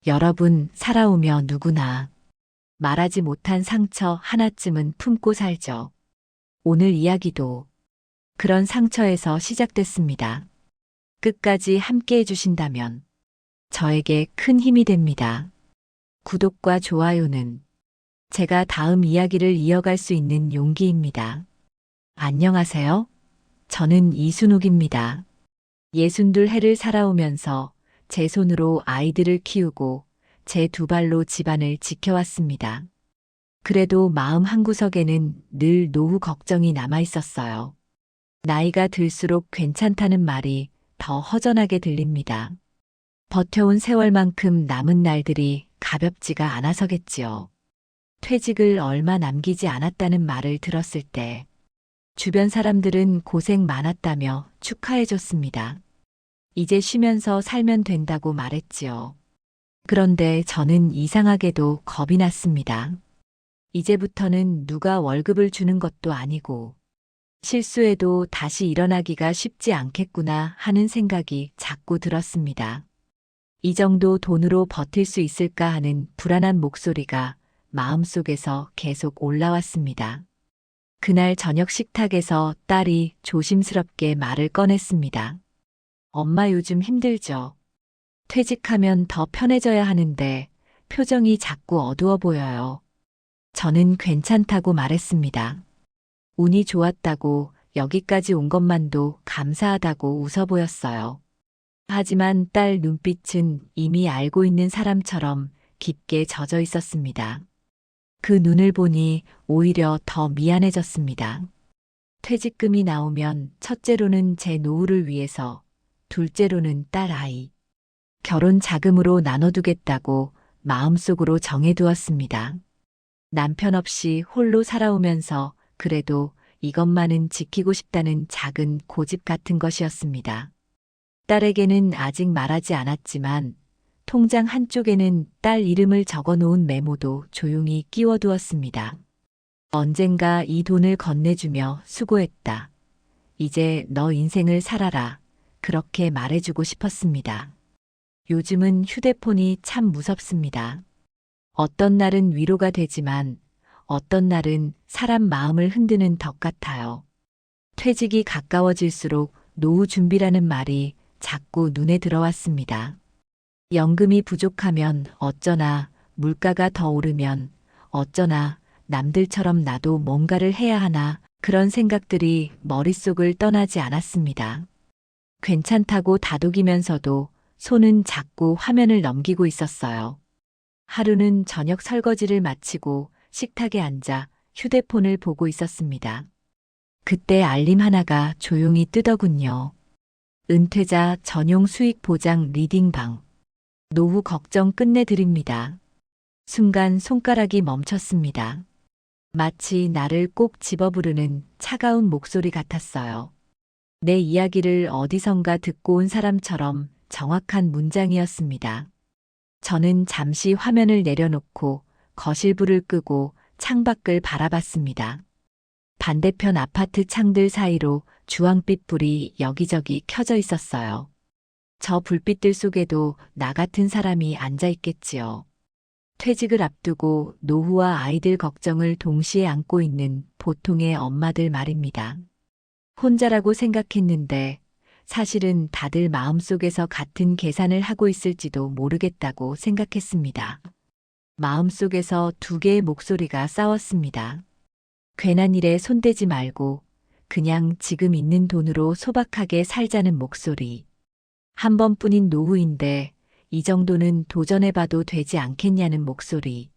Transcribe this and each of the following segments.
여러분, 살아오며 누구나 말하지 못한 상처 하나쯤은 품고 살죠. 오늘 이야기도 그런 상처에서 시작됐습니다. 끝까지 함께 해주신다면 저에게 큰 힘이 됩니다. 구독과 좋아요는 제가 다음 이야기를 이어갈 수 있는 용기입니다. 안녕하세요. 저는 이순옥입니다. 62해를 살아오면서 제 손으로 아이들을 키우고 제 두 발로 집안을 지켜왔습니다. 그래도 마음 한구석에는 늘 노후 걱정이 남아 있었어요. 나이가 들수록 괜찮다는 말이 더 허전하게 들립니다. 버텨온 세월만큼 남은 날들이 가볍지가 않아서겠지요. 퇴직을 얼마 남기지 않았다는 말을 들었을 때 주변 사람들은 고생 많았다며 축하해줬습니다. 이제 쉬면서 살면 된다고 말했지요. 그런데 저는 이상하게도 겁이 났습니다. 이제부터는 누가 월급을 주는 것도 아니고 실수해도 다시 일어나기가 쉽지 않겠구나 하는 생각이 자꾸 들었습니다. 이 정도 돈으로 버틸 수 있을까 하는 불안한 목소리가 마음속에서 계속 올라왔습니다. 그날 저녁 식탁에서 딸이 조심스럽게 말을 꺼냈습니다. 엄마 요즘 힘들죠? 퇴직하면 더 편해져야 하는데 표정이 자꾸 어두워 보여요. 저는 괜찮다고 말했습니다. 운이 좋았다고 여기까지 온 것만도 감사하다고 웃어 보였어요. 하지만 딸 눈빛은 이미 알고 있는 사람처럼 깊게 젖어 있었습니다. 그 눈을 보니 오히려 더 미안해졌습니다. 퇴직금이 나오면 첫째로는 제 노후를 위해서, 둘째로는 딸 아이, 결혼 자금으로 나눠두겠다고 마음속으로 정해두었습니다. 남편 없이 홀로 살아오면서 그래도 이것만은 지키고 싶다는 작은 고집 같은 것이었습니다. 딸에게는 아직 말하지 않았지만 통장 한쪽에는 딸 이름을 적어 놓은 메모도 조용히 끼워두었습니다. 언젠가 이 돈을 건네주며 수고했다. 이제 너 인생을 살아라. 그렇게 말해주고 싶었습니다. 요즘은 휴대폰이 참 무섭습니다. 어떤 날은 위로가 되지만 어떤 날은 사람 마음을 흔드는 덕 같아요. 퇴직이 가까워질수록 노후 준비라는 말이 자꾸 눈에 들어왔습니다. 연금이 부족하면 어쩌나, 물가가 더 오르면 어쩌나, 남들처럼 나도 뭔가를 해야 하나, 그런 생각들이 머릿속을 떠나지 않았습니다. 괜찮다고 다독이면서도 손은 자꾸 화면을 넘기고 있었어요. 하루는 저녁 설거지를 마치고 식탁에 앉아 휴대폰을 보고 있었습니다. 그때 알림 하나가 조용히 뜨더군요. 은퇴자 전용 수익 보장 리딩방. 노후 걱정 끝내드립니다. 순간 손가락이 멈췄습니다. 마치 나를 꼭 집어 부르는 차가운 목소리 같았어요. 내 이야기를 어디선가 듣고 온 사람처럼 정확한 문장이었습니다. 저는 잠시 화면을 내려놓고 거실불을 끄고 창밖을 바라봤습니다. 반대편 아파트 창들 사이로 주황빛 불이 여기저기 켜져 있었어요. 저 불빛들 속에도 나 같은 사람이 앉아 있겠지요. 퇴직을 앞두고 노후와 아이들 걱정을 동시에 안고 있는 보통의 엄마들 말입니다. 혼자라고 생각했는데 사실은 다들 마음속에서 같은 계산을 하고 있을지도 모르겠다고 생각했습니다. 마음속에서 두 개의 목소리가 싸웠습니다. 괜한 일에 손대지 말고 그냥 지금 있는 돈으로 소박하게 살자는 목소리. 한 번뿐인 노후인데 이 정도는 도전해봐도 되지 않겠냐는 목소리.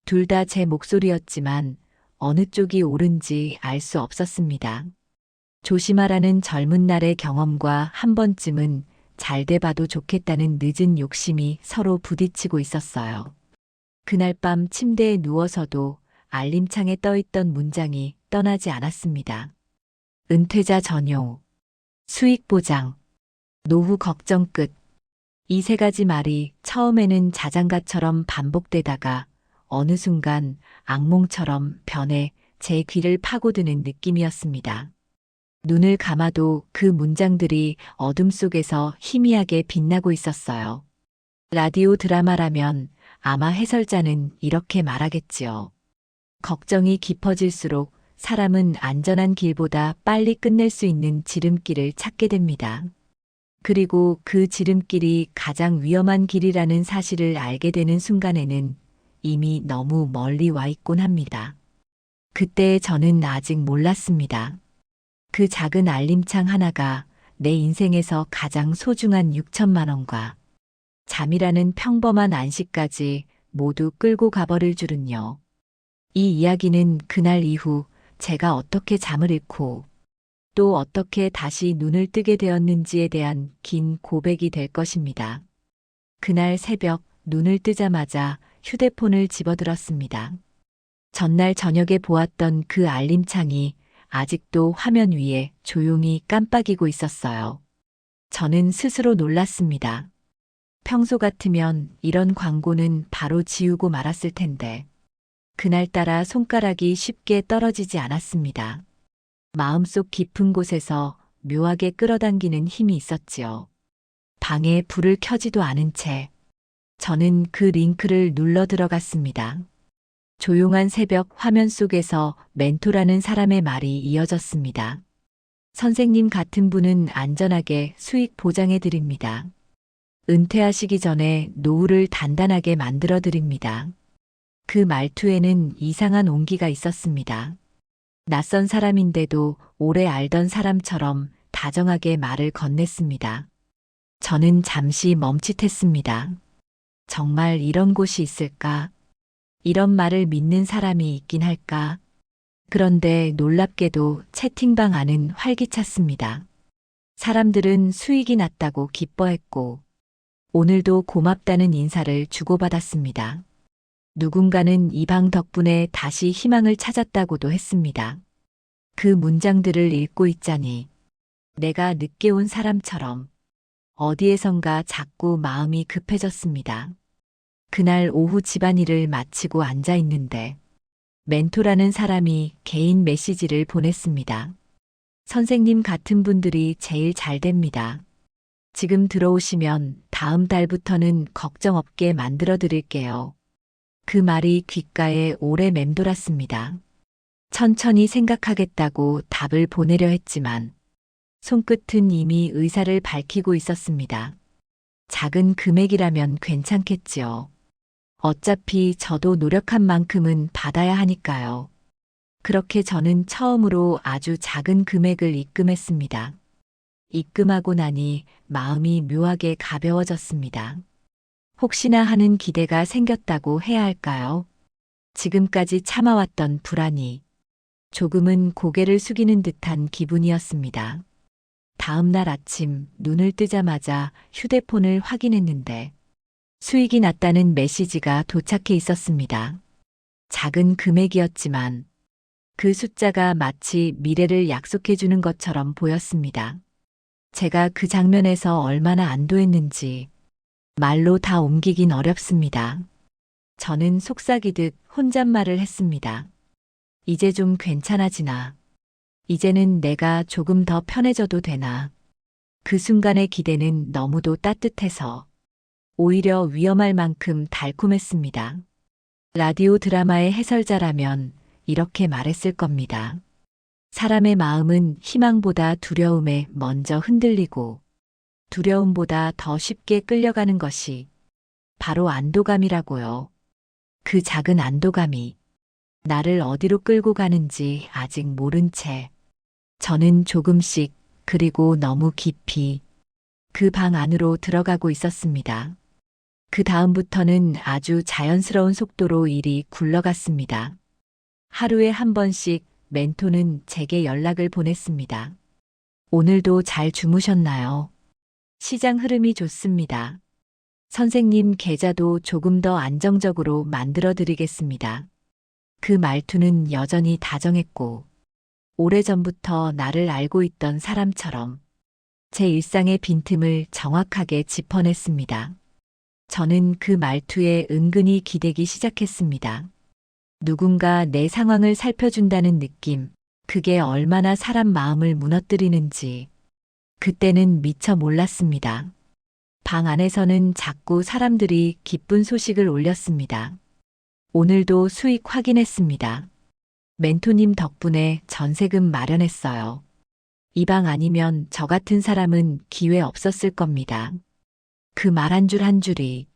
둘 다 제 목소리였지만 어느 쪽이 옳은지 알 수 없었습니다. 조심하라는 젊은 날의 경험과 한 번쯤은 잘 돼봐도 좋겠다는 늦은 욕심이 서로 부딪히고 있었어요. 그날 밤 침대에 누워서도 알림창에 떠있던 문장이 떠나지 않았습니다. 은퇴자 전용, 수익 보장, 노후 걱정 끝. 이 세 가지 말이 처음에는 자장가처럼 반복되다가 어느 순간 악몽처럼 변해 제 귀를 파고드는 느낌이었습니다. 눈을 감아도 그 문장들이 어둠 속에서 희미하게 빛나고 있었어요. 라디오 드라마라면 아마 해설자는 이렇게 말하겠지요. 걱정이 깊어질수록 사람은 안전한 길보다 빨리 끝낼 수 있는 지름길을 찾게 됩니다. 그리고 그 지름길이 가장 위험한 길이라는 사실을 알게 되는 순간에는 이미 너무 멀리 와 있곤 합니다. 그때 저는 아직 몰랐습니다. 그 작은 알림창 하나가 내 인생에서 가장 소중한 6천만 원과 잠이라는 평범한 안식까지 모두 끌고 가버릴 줄은요. 이 이야기는 그날 이후 제가 어떻게 잠을 잃고 또 어떻게 다시 눈을 뜨게 되었는지에 대한 긴 고백이 될 것입니다. 그날 새벽 눈을 뜨자마자 휴대폰을 집어들었습니다. 전날 저녁에 보았던 그 알림창이 아직도 화면 위에 조용히 깜빡이고 있었어요. 저는 스스로 놀랐습니다. 평소 같으면 이런 광고는 바로 지우고 말았을 텐데, 그날따라 손가락이 쉽게 떨어지지 않았습니다. 마음속 깊은 곳에서 묘하게 끌어당기는 힘이 있었지요. 방에 불을 켜지도 않은 채 저는 그 링크를 눌러 들어갔습니다. 조용한 새벽 화면 속에서 멘토라는 사람의 말이 이어졌습니다. 선생님 같은 분은 안전하게 수익 보장해 드립니다. 은퇴하시기 전에 노후를 단단하게 만들어 드립니다. 그 말투에는 이상한 온기가 있었습니다. 낯선 사람인데도 오래 알던 사람처럼 다정하게 말을 건넸습니다. 저는 잠시 멈칫했습니다. 정말 이런 곳이 있을까? 이런 말을 믿는 사람이 있긴 할까? 그런데 놀랍게도 채팅방 안은 활기찼습니다. 사람들은 수익이 났다고 기뻐했고, 오늘도 고맙다는 인사를 주고받았습니다. 누군가는 이 방 덕분에 다시 희망을 찾았다고도 했습니다. 그 문장들을 읽고 있자니 내가 늦게 온 사람처럼 어디에선가 자꾸 마음이 급해졌습니다. 그날 오후 집안일을 마치고 앉아 있는데 멘토라는 사람이 개인 메시지를 보냈습니다. 선생님 같은 분들이 제일 잘 됩니다. 지금 들어오시면 다음 달부터는 걱정 없게 만들어 드릴게요. 그 말이 귓가에 오래 맴돌았습니다. 천천히 생각하겠다고 답을 보내려 했지만 손끝은 이미 의사를 밝히고 있었습니다. 작은 금액이라면 괜찮겠지요. 어차피 저도 노력한 만큼은 받아야 하니까요. 그렇게 저는 처음으로 아주 작은 금액을 입금했습니다. 입금하고 나니 마음이 묘하게 가벼워졌습니다. 혹시나 하는 기대가 생겼다고 해야 할까요? 지금까지 참아왔던 불안이 조금은 고개를 숙이는 듯한 기분이었습니다. 다음 날 아침 눈을 뜨자마자 휴대폰을 확인했는데 수익이 났다는 메시지가 도착해 있었습니다. 작은 금액이었지만 그 숫자가 마치 미래를 약속해 주는 것처럼 보였습니다. 제가 그 장면에서 얼마나 안도했는지 말로 다 옮기긴 어렵습니다. 저는 속삭이듯 혼잣말을 했습니다. 이제 좀 괜찮아지나. 이제는 내가 조금 더 편해져도 되나. 그 순간의 기대는 너무도 따뜻해서 오히려 위험할 만큼 달콤했습니다. 라디오 드라마의 해설자라면 이렇게 말했을 겁니다. 사람의 마음은 희망보다 두려움에 먼저 흔들리고 두려움보다 더 쉽게 끌려가는 것이 바로 안도감이라고요. 그 작은 안도감이 나를 어디로 끌고 가는지 아직 모른 채 저는 조금씩 그리고 너무 깊이 그 방 안으로 들어가고 있었습니다. 그 다음부터는 아주 자연스러운 속도로 일이 굴러갔습니다. 하루에 한 번씩 멘토는 제게 연락을 보냈습니다. 오늘도 잘 주무셨나요? 시장 흐름이 좋습니다. 선생님 계좌도 조금 더 안정적으로 만들어 드리겠습니다. 그 말투는 여전히 다정했고 오래전부터 나를 알고 있던 사람처럼 제 일상의 빈틈을 정확하게 짚어냈습니다. 저는 그 말투에 은근히 기대기 시작했습니다. 누군가 내 상황을 살펴준다는 느낌, 그게 얼마나 사람 마음을 무너뜨리는지 그때는 미처 몰랐습니다. 방 안에서는 자꾸 사람들이 기쁜 소식을 올렸습니다. 오늘도 수익 확인했습니다. 멘토님 덕분에 전세금 마련했어요. 이 방 아니면 저 같은 사람은 기회 없었을 겁니다. 그 말 한 줄 한 줄이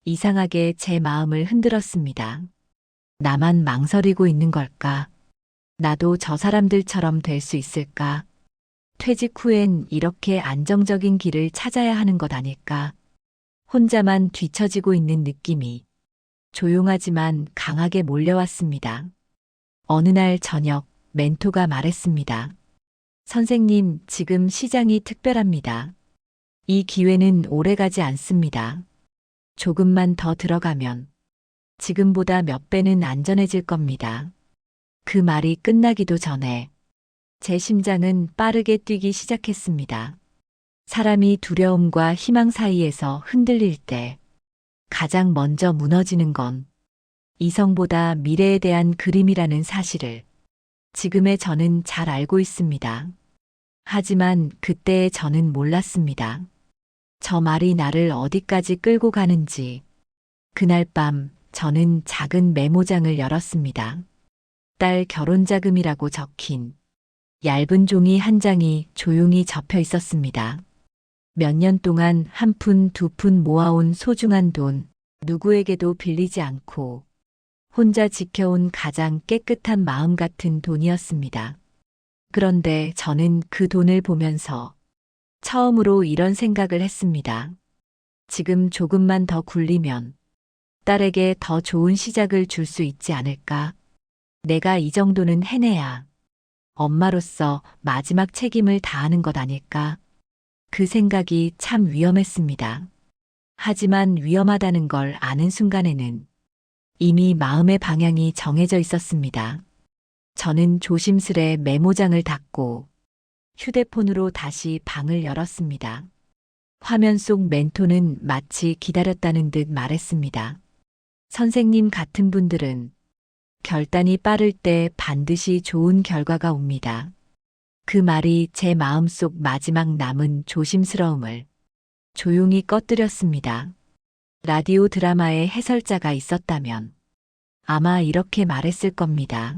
이상하게 제 마음을 흔들었습니다. 나만 망설이고 있는 걸까? 나도 저 사람들처럼 될 수 있을까? 퇴직 후엔 이렇게 안정적인 길을 찾아야 하는 것 아닐까? 혼자만 뒤처지고 있는 느낌이 조용하지만 강하게 몰려왔습니다. 어느 날 저녁 멘토가 말했습니다. 선생님, 지금 시장이 특별합니다. 이 기회는 오래가지 않습니다. 조금만 더 들어가면 지금보다 몇 배는 안전해질 겁니다. 그 말이 끝나기도 전에 제 심장은 빠르게 뛰기 시작했습니다. 사람이 두려움과 희망 사이에서 흔들릴 때 가장 먼저 무너지는 건 이성보다 미래에 대한 그림이라는 사실을 지금의 저는 잘 알고 있습니다. 하지만 그때의 저는 몰랐습니다. 저 말이 나를 어디까지 끌고 가는지. 그날 밤 저는 작은 메모장을 열었습니다. 딸 결혼자금이라고 적힌 얇은 종이 한 장이 조용히 접혀 있었습니다. 몇 년 동안 한 푼, 두 푼 모아온 소중한 돈, 누구에게도 빌리지 않고 혼자 지켜온 가장 깨끗한 마음 같은 돈이었습니다. 그런데 저는 그 돈을 보면서 처음으로 이런 생각을 했습니다. 지금 조금만 더 굴리면 딸에게 더 좋은 시작을 줄 수 있지 않을까? 내가 이 정도는 해내야 엄마로서 마지막 책임을 다하는 것 아닐까? 그 생각이 참 위험했습니다. 하지만 위험하다는 걸 아는 순간에는 이미 마음의 방향이 정해져 있었습니다. 저는 조심스레 메모장을 닫고 휴대폰으로 다시 방을 열었습니다. 화면 속 멘토는 마치 기다렸다는 듯 말했습니다. 선생님 같은 분들은 결단이 빠를 때 반드시 좋은 결과가 옵니다. 그 말이 제 마음속 마지막 남은 조심스러움을 조용히 꺼뜨렸습니다. 라디오 드라마의 해설자가 있었다면 아마 이렇게 말했을 겁니다.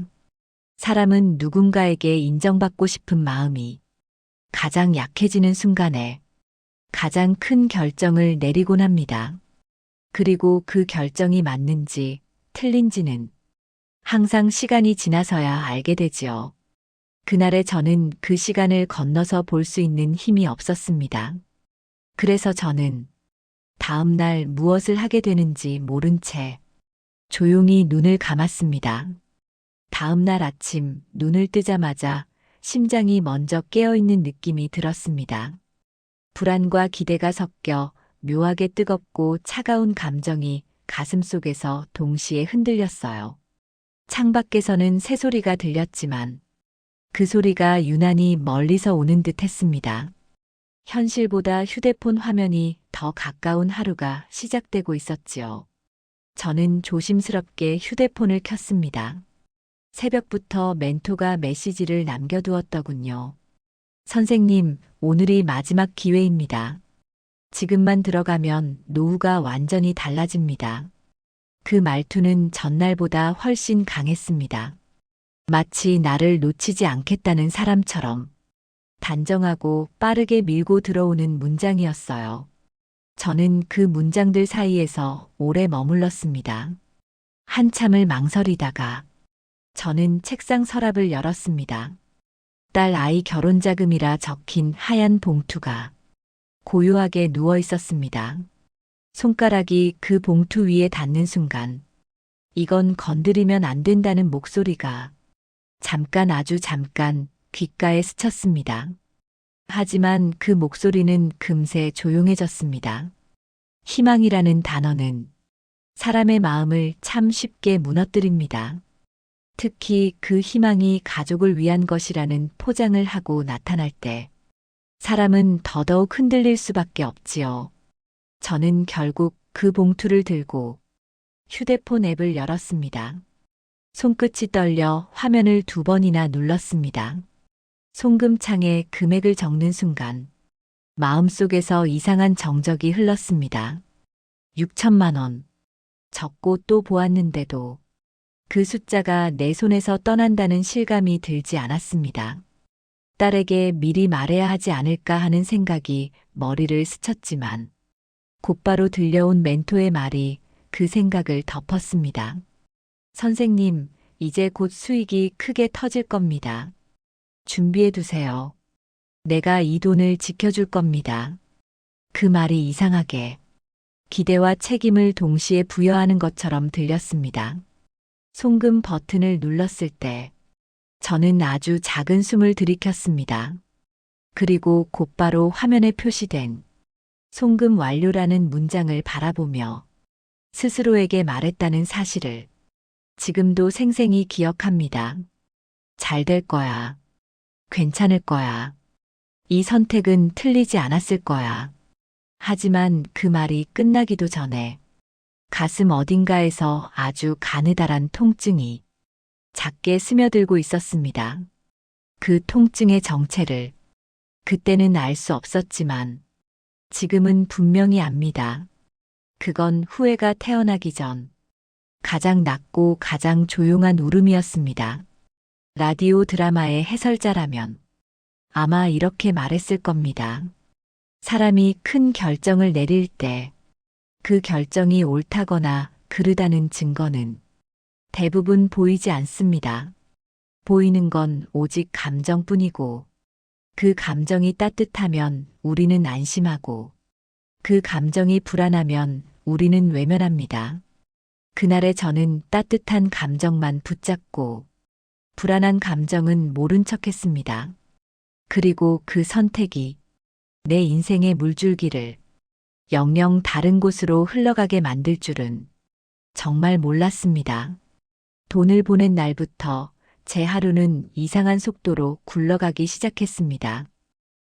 사람은 누군가에게 인정받고 싶은 마음이 가장 약해지는 순간에 가장 큰 결정을 내리곤 합니다. 그리고 그 결정이 맞는지 틀린지는 항상 시간이 지나서야 알게 되지요. 그날의 저는 그 시간을 건너서 볼 수 있는 힘이 없었습니다. 그래서 저는 다음 날 무엇을 하게 되는지 모른 채 조용히 눈을 감았습니다. 다음 날 아침 눈을 뜨자마자 심장이 먼저 깨어있는 느낌이 들었습니다. 불안과 기대가 섞여 묘하게 뜨겁고 차가운 감정이 가슴 속에서 동시에 흔들렸어요. 창밖에서는 새소리가 들렸지만 그 소리가 유난히 멀리서 오는 듯 했습니다. 현실보다 휴대폰 화면이 더 가까운 하루가 시작되고 있었지요. 저는 조심스럽게 휴대폰을 켰습니다. 새벽부터 멘토가 메시지를 남겨두었더군요. 선생님, 오늘이 마지막 기회입니다. 지금만 들어가면 노후가 완전히 달라집니다. 그 말투는 전날보다 훨씬 강했습니다. 마치 나를 놓치지 않겠다는 사람처럼 단정하고 빠르게 밀고 들어오는 문장이었어요. 저는 그 문장들 사이에서 오래 머물렀습니다. 한참을 망설이다가 저는 책상 서랍을 열었습니다. 딸 아이 결혼자금이라 적힌 하얀 봉투가 고요하게 누워 있었습니다. 손가락이 그 봉투 위에 닿는 순간 이건 건드리면 안 된다는 목소리가 잠깐 아주 잠깐 귓가에 스쳤습니다. 하지만 그 목소리는 금세 조용해졌습니다. 희망이라는 단어는 사람의 마음을 참 쉽게 무너뜨립니다. 특히 그 희망이 가족을 위한 것이라는 포장을 하고 나타날 때 사람은 더더욱 흔들릴 수밖에 없지요. 저는 결국 그 봉투를 들고 휴대폰 앱을 열었습니다. 손끝이 떨려 화면을 2번이나 눌렀습니다. 송금창에 금액을 적는 순간 마음속에서 이상한 정적이 흘렀습니다. 6천만 원. 적고 또 보았는데도 그 숫자가 내 손에서 떠난다는 실감이 들지 않았습니다. 딸에게 미리 말해야 하지 않을까 하는 생각이 머리를 스쳤지만 곧바로 들려온 멘토의 말이 그 생각을 덮었습니다. 선생님, 이제 곧 수익이 크게 터질 겁니다. 준비해 두세요. 내가 이 돈을 지켜줄 겁니다. 그 말이 이상하게 기대와 책임을 동시에 부여하는 것처럼 들렸습니다. 송금 버튼을 눌렀을 때 저는 아주 작은 숨을 들이켰습니다. 그리고 곧바로 화면에 표시된 송금 완료라는 문장을 바라보며 스스로에게 말했다는 사실을 지금도 생생히 기억합니다. 잘 될 거야. 괜찮을 거야. 이 선택은 틀리지 않았을 거야. 하지만 그 말이 끝나기도 전에 가슴 어딘가에서 아주 가느다란 통증이 작게 스며들고 있었습니다. 그 통증의 정체를 그때는 알 수 없었지만 지금은 분명히 압니다. 그건 후회가 태어나기 전 가장 낮고 가장 조용한 울음이었습니다. 라디오 드라마의 해설자라면 아마 이렇게 말했을 겁니다. 사람이 큰 결정을 내릴 때 그 결정이 옳다거나 그르다는 증거는 대부분 보이지 않습니다. 보이는 건 오직 감정뿐이고 그 감정이 따뜻하면 우리는 안심하고 그 감정이 불안하면 우리는 외면합니다. 그날의 저는 따뜻한 감정만 붙잡고 불안한 감정은 모른 척했습니다. 그리고 그 선택이 내 인생의 물줄기를 영영 다른 곳으로 흘러가게 만들 줄은 정말 몰랐습니다. 돈을 보낸 날부터 제 하루는 이상한 속도로 굴러가기 시작했습니다.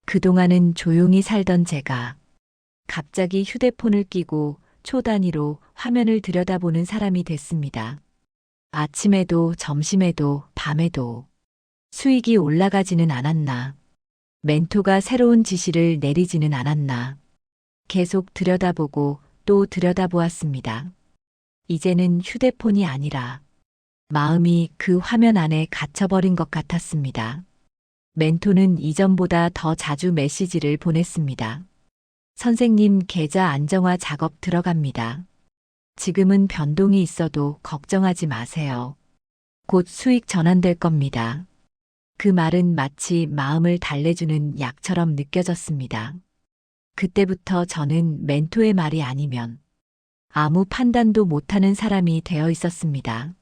그동안은 조용히 살던 제가 갑자기 휴대폰을 끼고 초단위로 화면을 들여다보는 사람이 됐습니다. 아침에도 점심에도 밤에도 수익이 올라가지는 않았나, 멘토가 새로운 지시를 내리지는 않았나, 계속 들여다보고 또 들여다보았습니다. 이제는 휴대폰이 아니라 마음이 그 화면 안에 갇혀버린 것 같았습니다. 멘토는 이전보다 더 자주 메시지를 보냈습니다. 선생님, 계좌 안정화 작업 들어갑니다. 지금은 변동이 있어도 걱정하지 마세요. 곧 수익 전환될 겁니다. 그 말은 마치 마음을 달래주는 약처럼 느껴졌습니다. 그때부터 저는 멘토의 말이 아니면 아무 판단도 못하는 사람이 되어 있었습니다.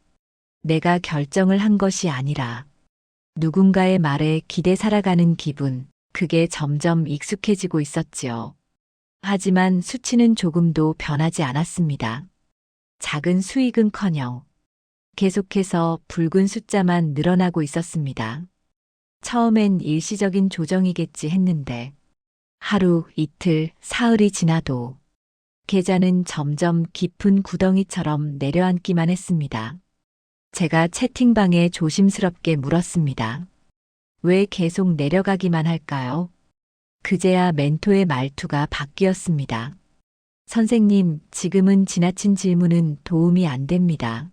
내가 결정을 한 것이 아니라 누군가의 말에 기대 살아가는 기분, 그게 점점 익숙해지고 있었지요. 하지만 수치는 조금도 변하지 않았습니다. 작은 수익은커녕 계속해서 붉은 숫자만 늘어나고 있었습니다. 처음엔 일시적인 조정이겠지 했는데 하루, 이틀, 사흘이 지나도 계좌는 점점 깊은 구덩이처럼 내려앉기만 했습니다. 제가 채팅방에 조심스럽게 물었습니다. 왜 계속 내려가기만 할까요? 그제야 멘토의 말투가 바뀌었습니다. 선생님, 지금은 지나친 질문은 도움이 안 됩니다.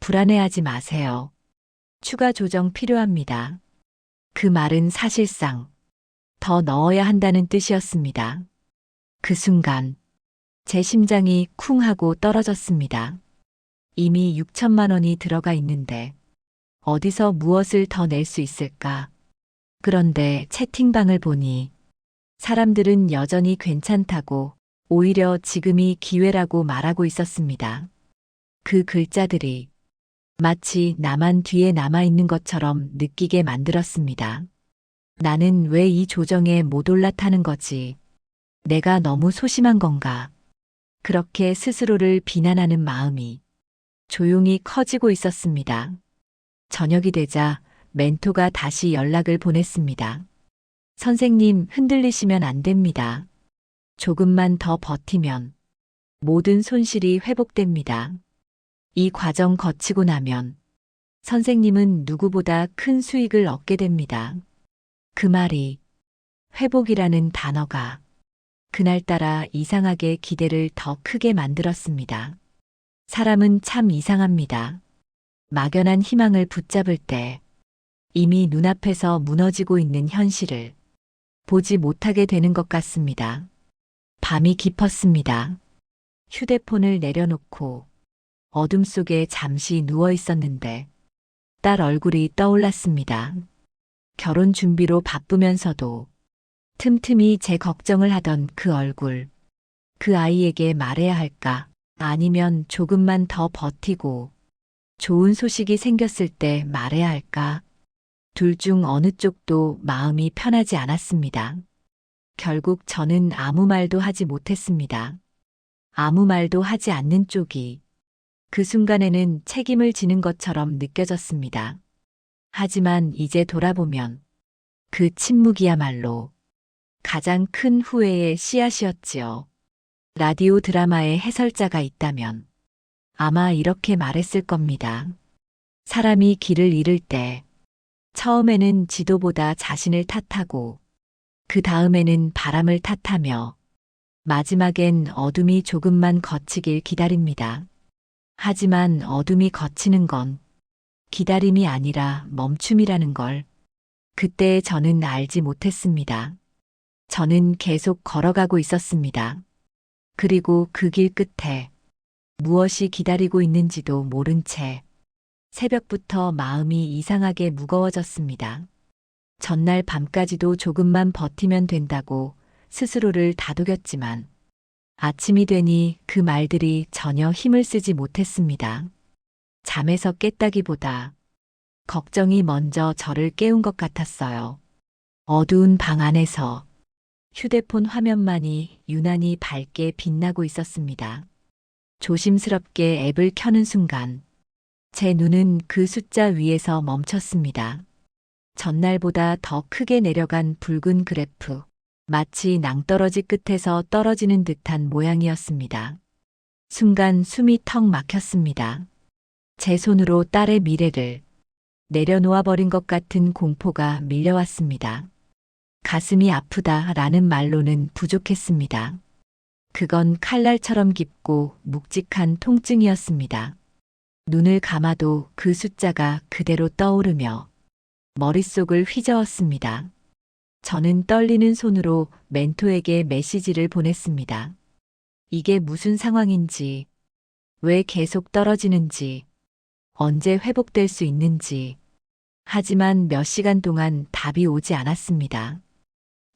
불안해하지 마세요. 추가 조정 필요합니다. 그 말은 사실상 더 넣어야 한다는 뜻이었습니다. 그 순간 제 심장이 쿵 하고 떨어졌습니다. 이미 6천만 원이 들어가 있는데 어디서 무엇을 더 낼 수 있을까? 그런데 채팅방을 보니 사람들은 여전히 괜찮다고 오히려 지금이 기회라고 말하고 있었습니다. 그 글자들이 마치 나만 뒤에 남아있는 것처럼 느끼게 만들었습니다. 나는 왜 이 조정에 못 올라타는 거지? 내가 너무 소심한 건가? 그렇게 스스로를 비난하는 마음이 조용히 커지고 있었습니다. 저녁이 되자 멘토가 다시 연락을 보냈습니다. 선생님, 흔들리시면 안 됩니다. 조금만 더 버티면 모든 손실이 회복됩니다. 이 과정 거치고 나면 선생님은 누구보다 큰 수익을 얻게 됩니다. 그 말이 회복이라는 단어가 그날따라 이상하게 기대를 더 크게 만들었습니다. 사람은 참 이상합니다. 막연한 희망을 붙잡을 때 이미 눈앞에서 무너지고 있는 현실을 보지 못하게 되는 것 같습니다. 밤이 깊었습니다. 휴대폰을 내려놓고 어둠 속에 잠시 누워 있었는데 딸 얼굴이 떠올랐습니다. 결혼 준비로 바쁘면서도 틈틈이 제 걱정을 하던 그 얼굴. 그 아이에게 말해야 할까? 아니면 조금만 더 버티고 좋은 소식이 생겼을 때 말해야 할까? 둘 중 어느 쪽도 마음이 편하지 않았습니다. 결국 저는 아무 말도 하지 못했습니다. 아무 말도 하지 않는 쪽이 그 순간에는 책임을 지는 것처럼 느껴졌습니다. 하지만 이제 돌아보면 그 침묵이야말로 가장 큰 후회의 씨앗이었지요. 라디오 드라마의 해설자가 있다면 아마 이렇게 말했을 겁니다. 사람이 길을 잃을 때 처음에는 지도보다 자신을 탓하고 그 다음에는 바람을 탓하며 마지막엔 어둠이 조금만 거치길 기다립니다. 하지만 어둠이 거치는 건 기다림이 아니라 멈춤이라는 걸 그때 저는 알지 못했습니다. 저는 계속 걸어가고 있었습니다. 그리고 그 길 끝에 무엇이 기다리고 있는지도 모른 채 새벽부터 마음이 이상하게 무거워졌습니다. 전날 밤까지도 조금만 버티면 된다고 스스로를 다독였지만 아침이 되니 그 말들이 전혀 힘을 쓰지 못했습니다. 잠에서 깼다기보다 걱정이 먼저 저를 깨운 것 같았어요. 어두운 방 안에서 휴대폰 화면만이 유난히 밝게 빛나고 있었습니다. 조심스럽게 앱을 켜는 순간 제 눈은 그 숫자 위에서 멈췄습니다. 전날보다 더 크게 내려간 붉은 그래프, 마치 낭떠러지 끝에서 떨어지는 듯한 모양이었습니다. 순간 숨이 턱 막혔습니다. 제 손으로 딸의 미래를 내려놓아 버린 것 같은 공포가 밀려왔습니다. 가슴이 아프다라는 말로는 부족했습니다. 그건 칼날처럼 깊고 묵직한 통증이었습니다. 눈을 감아도 그 숫자가 그대로 떠오르며 머릿속을 휘저었습니다. 저는 떨리는 손으로 멘토에게 메시지를 보냈습니다. 이게 무슨 상황인지, 왜 계속 떨어지는지, 언제 회복될 수 있는지. 하지만 몇 시간 동안 답이 오지 않았습니다.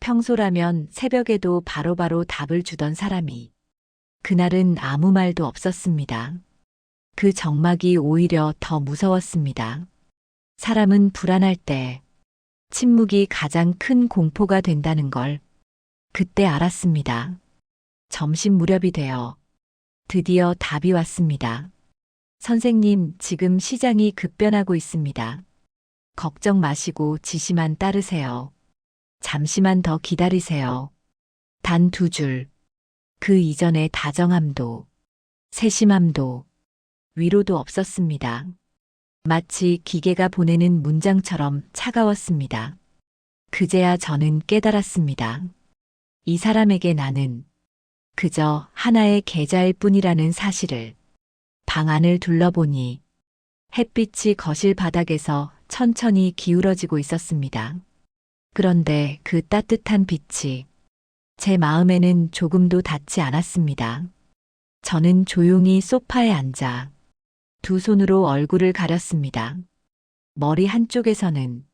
평소라면 새벽에도 바로바로 답을 주던 사람이 그날은 아무 말도 없었습니다. 그 적막이 오히려 더 무서웠습니다. 사람은 불안할 때 침묵이 가장 큰 공포가 된다는 걸 그때 알았습니다. 점심 무렵이 되어 드디어 답이 왔습니다. 선생님, 지금 시장이 급변하고 있습니다. 걱정 마시고 지시만 따르세요. 잠시만 더 기다리세요. 단 2줄. 그 이전에 다정함도, 세심함도, 위로도 없었습니다. 마치 기계가 보내는 문장처럼 차가웠습니다. 그제야 저는 깨달았습니다. 이 사람에게 나는 그저 하나의 계좌일 뿐이라는 사실을. 방 안을 둘러보니 햇빛이 거실 바닥에서 천천히 기울어지고 있었습니다. 그런데 그 따뜻한 빛이 제 마음에는 조금도 닿지 않았습니다. 저는 조용히 소파에 앉아 두 손으로 얼굴을 가렸습니다. 머리 한쪽에서는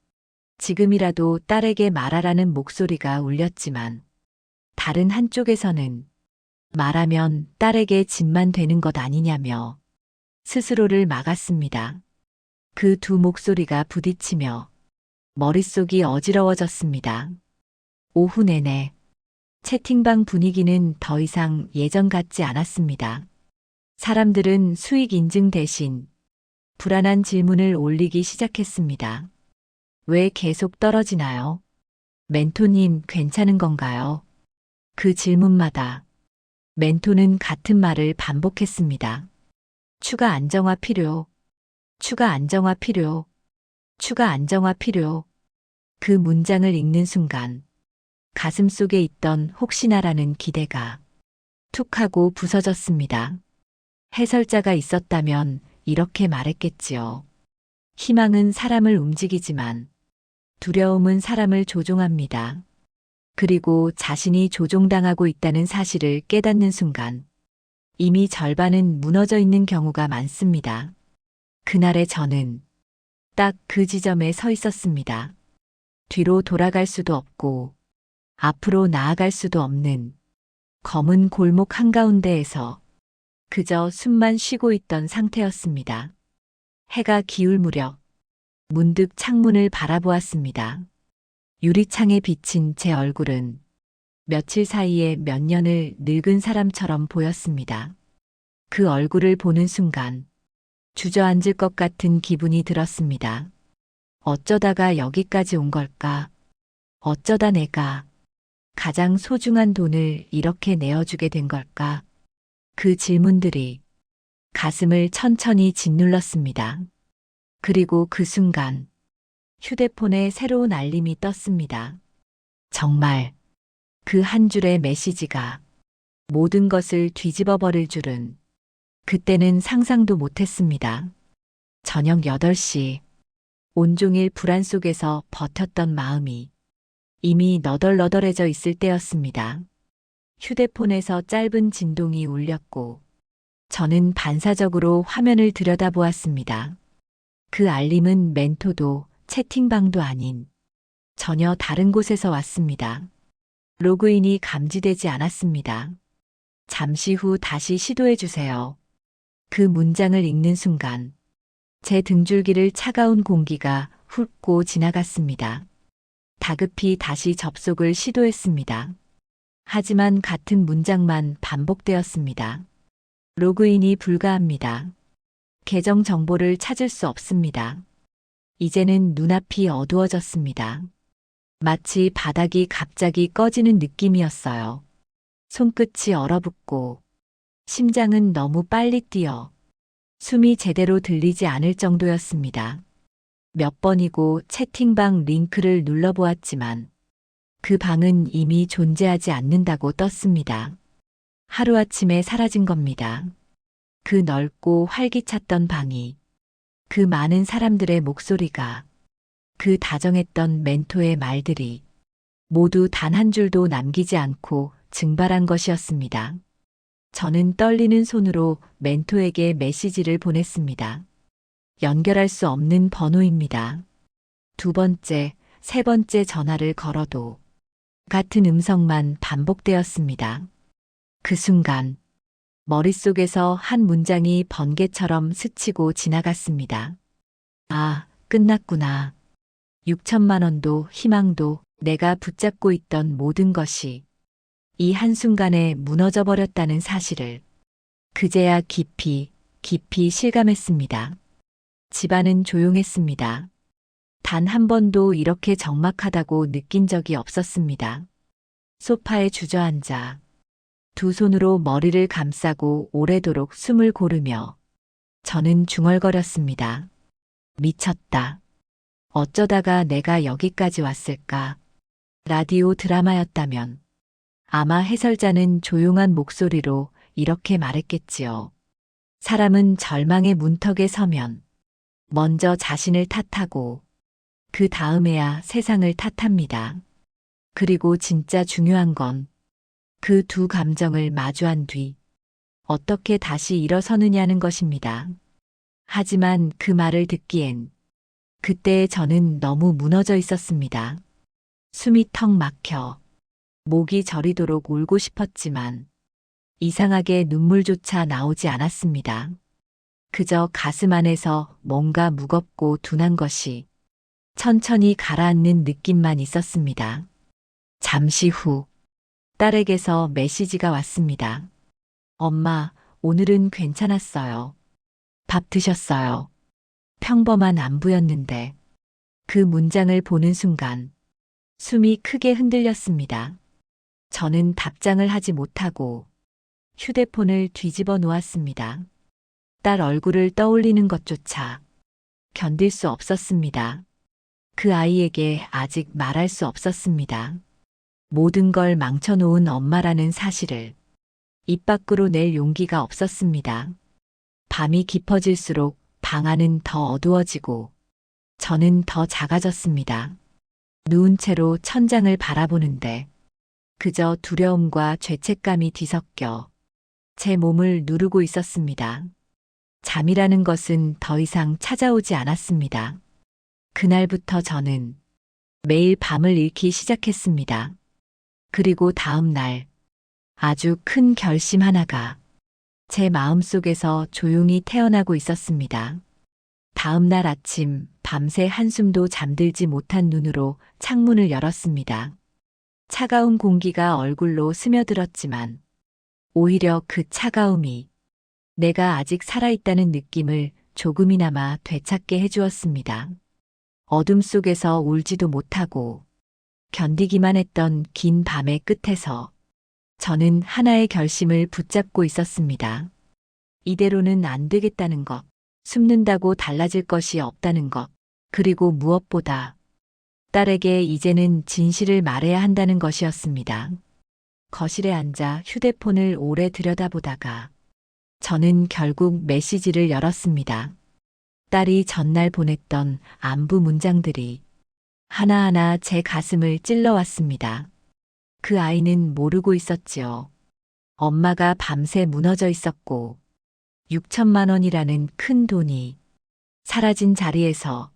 지금이라도 딸에게 말하라는 목소리가 울렸지만 다른 한쪽에서는 말하면 딸에게 짐만 되는 것 아니냐며 스스로를 막았습니다. 그 두 목소리가 부딪히며 머릿속이 어지러워졌습니다. 오후 내내 채팅방 분위기는 더 이상 예전 같지 않았습니다. 사람들은 수익 인증 대신 불안한 질문을 올리기 시작했습니다. 왜 계속 떨어지나요? 멘토님, 괜찮은 건가요? 그 질문마다 멘토는 같은 말을 반복했습니다. 추가 안정화 필요, 추가 안정화 필요, 추가 안정화 필요. 그 문장을 읽는 순간 가슴 속에 있던 혹시나라는 기대가 툭 하고 부서졌습니다. 해설자가 있었다면 이렇게 말했겠지요. 희망은 사람을 움직이지만 두려움은 사람을 조종합니다. 그리고 자신이 조종당하고 있다는 사실을 깨닫는 순간 이미 절반은 무너져 있는 경우가 많습니다. 그날의 저는 딱 그 지점에 서 있었습니다. 뒤로 돌아갈 수도 없고 앞으로 나아갈 수도 없는 검은 골목 한가운데에서 그저 숨만 쉬고 있던 상태였습니다. 해가 기울 무렵 문득 창문을 바라보았습니다. 유리창에 비친 제 얼굴은 며칠 사이에 몇 년을 늙은 사람처럼 보였습니다. 그 얼굴을 보는 순간 주저앉을 것 같은 기분이 들었습니다. 어쩌다가 여기까지 온 걸까? 어쩌다 내가 가장 소중한 돈을 이렇게 내어주게 된 걸까? 그 질문들이 가슴을 천천히 짓눌렀습니다. 그리고 그 순간 휴대폰에 새로운 알림이 떴습니다. 정말 그 한 줄의 메시지가 모든 것을 뒤집어 버릴 줄은 그때는 상상도 못했습니다. 저녁 8시 온종일 불안 속에서 버텼던 마음이 이미 너덜너덜해져 있을 때였습니다. 휴대폰에서 짧은 진동이 울렸고 저는 반사적으로 화면을 들여다보았습니다. 그 알림은 멘토도 채팅방도 아닌 전혀 다른 곳에서 왔습니다. 로그인이 감지되지 않았습니다. 잠시 후 다시 시도해 주세요. 그 문장을 읽는 순간 제 등줄기를 차가운 공기가 훑고 지나갔습니다. 다급히 다시 접속을 시도했습니다. 하지만 같은 문장만 반복되었습니다. 로그인이 불가합니다. 계정 정보를 찾을 수 없습니다. 이제는 눈앞이 어두워졌습니다. 마치 바닥이 갑자기 꺼지는 느낌이었어요. 손끝이 얼어붙고 심장은 너무 빨리 뛰어 숨이 제대로 들리지 않을 정도였습니다. 몇 번이고 채팅방 링크를 눌러보았지만 그 방은 이미 존재하지 않는다고 떴습니다. 하루아침에 사라진 겁니다. 그 넓고 활기찼던 방이, 그 많은 사람들의 목소리가, 그 다정했던 멘토의 말들이 모두 단 한 줄도 남기지 않고 증발한 것이었습니다. 저는 떨리는 손으로 멘토에게 메시지를 보냈습니다. 연결할 수 없는 번호입니다. 두 번째, 세 번째 전화를 걸어도 같은 음성만 반복되었습니다. 그 순간 머릿속에서 한 문장이 번개처럼 스치고 지나갔습니다. 아, 끝났구나. 6천만 원도 희망도 내가 붙잡고 있던 모든 것이 이 한순간에 무너져 버렸다는 사실을 그제야 깊이 실감했습니다. 집안은 조용했습니다. 단 한 번도 이렇게 적막하다고 느낀 적이 없었습니다. 소파에 주저앉아 두 손으로 머리를 감싸고 오래도록 숨을 고르며 저는 중얼거렸습니다. 미쳤다. 어쩌다가 내가 여기까지 왔을까? 라디오 드라마였다면 아마 해설자는 조용한 목소리로 이렇게 말했겠지요. 사람은 절망의 문턱에 서면 먼저 자신을 탓하고 그 다음에야 세상을 탓합니다. 그리고 진짜 중요한 건 그 두 감정을 마주한 뒤 어떻게 다시 일어서느냐는 것입니다. 하지만 그 말을 듣기엔 그때의 저는 너무 무너져 있었습니다. 숨이 턱 막혀 목이 저리도록 울고 싶었지만 이상하게 눈물조차 나오지 않았습니다. 그저 가슴 안에서 뭔가 무겁고 둔한 것이 천천히 가라앉는 느낌만 있었습니다. 잠시 후 딸에게서 메시지가 왔습니다. 엄마, 오늘은 괜찮았어요. 밥 드셨어요. 평범한 안부였는데 그 문장을 보는 순간 숨이 크게 흔들렸습니다. 저는 답장을 하지 못하고 휴대폰을 뒤집어 놓았습니다. 딸 얼굴을 떠올리는 것조차 견딜 수 없었습니다. 그 아이에게 아직 말할 수 없었습니다. 모든 걸 망쳐놓은 엄마라는 사실을 입 밖으로 낼 용기가 없었습니다. 밤이 깊어질수록 방 안은 더 어두워지고 저는 더 작아졌습니다. 누운 채로 천장을 바라보는데 그저 두려움과 죄책감이 뒤섞여 제 몸을 누르고 있었습니다. 잠이라는 것은 더 이상 찾아오지 않았습니다. 그날부터 저는 매일 밤을 잃기 시작했습니다. 그리고 다음 날 아주 큰 결심 하나가 제 마음속에서 조용히 태어나고 있었습니다. 다음 날 아침 밤새 한숨도 잠들지 못한 눈으로 창문을 열었습니다. 차가운 공기가 얼굴로 스며들었지만 오히려 그 차가움이 내가 아직 살아있다는 느낌을 조금이나마 되찾게 해주었습니다. 어둠 속에서 울지도 못하고 견디기만 했던 긴 밤의 끝에서 저는 하나의 결심을 붙잡고 있었습니다. 이대로는 안 되겠다는 것, 숨는다고 달라질 것이 없다는 것, 그리고 무엇보다 딸에게 이제는 진실을 말해야 한다는 것이었습니다. 거실에 앉아 휴대폰을 오래 들여다보다가 저는 결국 메시지를 열었습니다. 딸이 전날 보냈던 안부 문장들이 하나하나 제 가슴을 찔러왔습니다. 그 아이는 모르고 있었지요. 엄마가 밤새 무너져 있었고 6천만 원이라는 큰 돈이 사라진 자리에서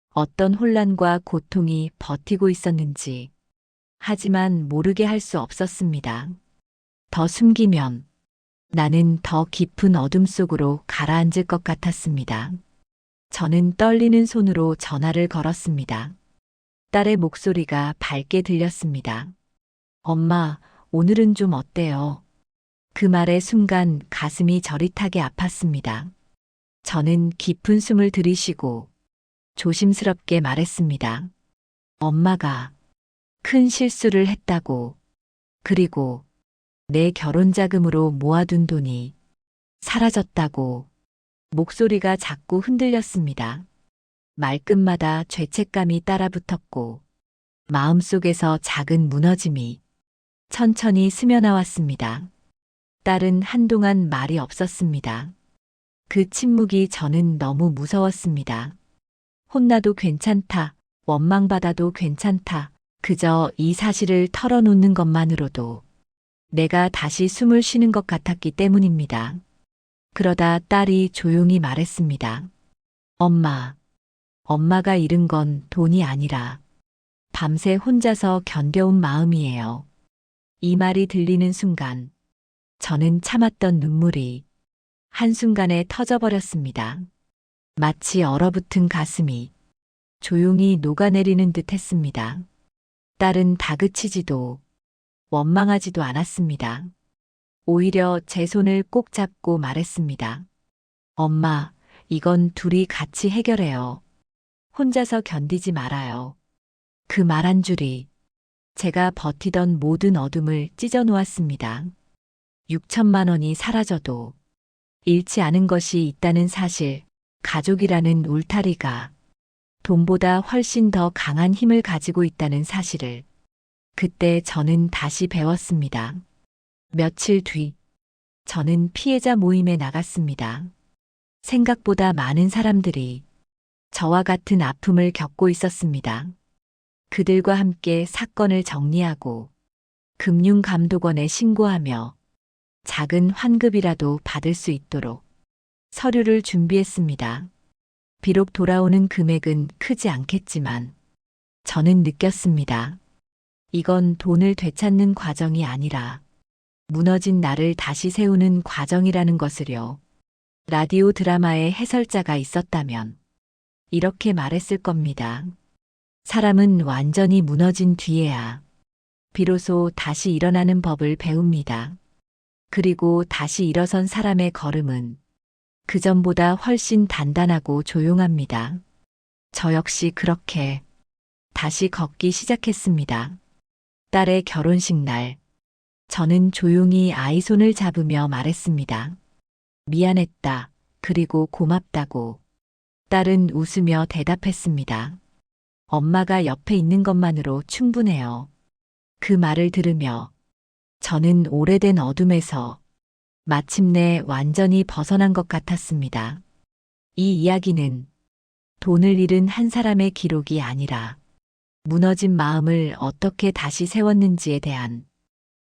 어떤 혼란과 고통이 버티고 있었는지. 하지만 모르게 할 수 없었습니다. 더 숨기면 나는 더 깊은 어둠 속으로 가라앉을 것 같았습니다. 저는 떨리는 손으로 전화를 걸었습니다. 딸의 목소리가 밝게 들렸습니다. 엄마, 오늘은 좀 어때요? 그 말의 순간 가슴이 저릿하게 아팠습니다. 저는 깊은 숨을 들이쉬고 조심스럽게 말했습니다. 엄마가 큰 실수를 했다고. 그리고 내 결혼 자금으로 모아둔 돈이 사라졌다고. 목소리가 자꾸 흔들렸습니다. 말끝마다 죄책감이 따라붙었고 마음속에서 작은 무너짐이 천천히 스며나왔습니다. 딸은 한동안 말이 없었습니다. 그 침묵이 저는 너무 무서웠습니다. 혼나도 괜찮다, 원망받아도 괜찮다, 그저 이 사실을 털어놓는 것만으로도 내가 다시 숨을 쉬는 것 같았기 때문입니다. 그러다 딸이 조용히 말했습니다. 엄마가 잃은 건 돈이 아니라 밤새 혼자서 견뎌온 마음이에요. 이 말이 들리는 순간 저는 참았던 눈물이 한순간에 터져버렸습니다. 마치 얼어붙은 가슴이 조용히 녹아내리는 듯 했습니다. 딸은 다그치지도 원망하지도 않았습니다. 오히려 제 손을 꼭 잡고 말했습니다. 엄마, 이건 둘이 같이 해결해요. 혼자서 견디지 말아요. 그 말 한 줄이 제가 버티던 모든 어둠을 찢어 놓았습니다. 6천만 원이 사라져도 잃지 않은 것이 있다는 사실, 가족이라는 울타리가 돈보다 훨씬 더 강한 힘을 가지고 있다는 사실을 그때 저는 다시 배웠습니다. 며칠 뒤, 저는 피해자 모임에 나갔습니다. 생각보다 많은 사람들이 저와 같은 아픔을 겪고 있었습니다. 그들과 함께 사건을 정리하고 금융감독원에 신고하며 작은 환급이라도 받을 수 있도록 서류를 준비했습니다. 비록 돌아오는 금액은 크지 않겠지만 저는 느꼈습니다. 이건 돈을 되찾는 과정이 아니라 무너진 나를 다시 세우는 과정이라는 것을요. 라디오 드라마의 해설자가 있었다면 이렇게 말했을 겁니다. 사람은 완전히 무너진 뒤에야 비로소 다시 일어나는 법을 배웁니다. 그리고 다시 일어선 사람의 걸음은 그전보다 훨씬 단단하고 조용합니다. 저 역시 그렇게 다시 걷기 시작했습니다. 딸의 결혼식 날, 저는 조용히 아이 손을 잡으며 말했습니다. 미안했다. 그리고 고맙다고. 딸은 웃으며 대답했습니다. 엄마가 옆에 있는 것만으로 충분해요. 그 말을 들으며 저는 오래된 어둠에서 마침내 완전히 벗어난 것 같았습니다. 이 이야기는 돈을 잃은 한 사람의 기록이 아니라 무너진 마음을 어떻게 다시 세웠는지에 대한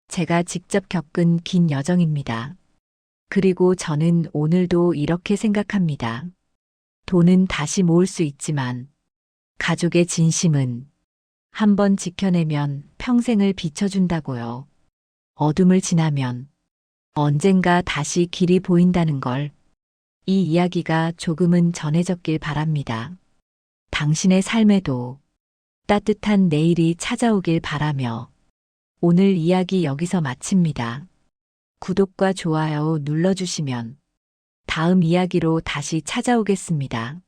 제가 직접 겪은 긴 여정입니다. 그리고 저는 오늘도 이렇게 생각합니다. 돈은 다시 모을 수 있지만 가족의 진심은 한번 지켜내면 평생을 비춰준다고요. 어둠을 지나면 언젠가 다시 길이 보인다는 걸 이 이야기가 조금은 전해졌길 바랍니다. 당신의 삶에도 따뜻한 내일이 찾아오길 바라며 오늘 이야기 여기서 마칩니다. 구독과 좋아요 눌러주시면 다음 이야기로 다시 찾아오겠습니다.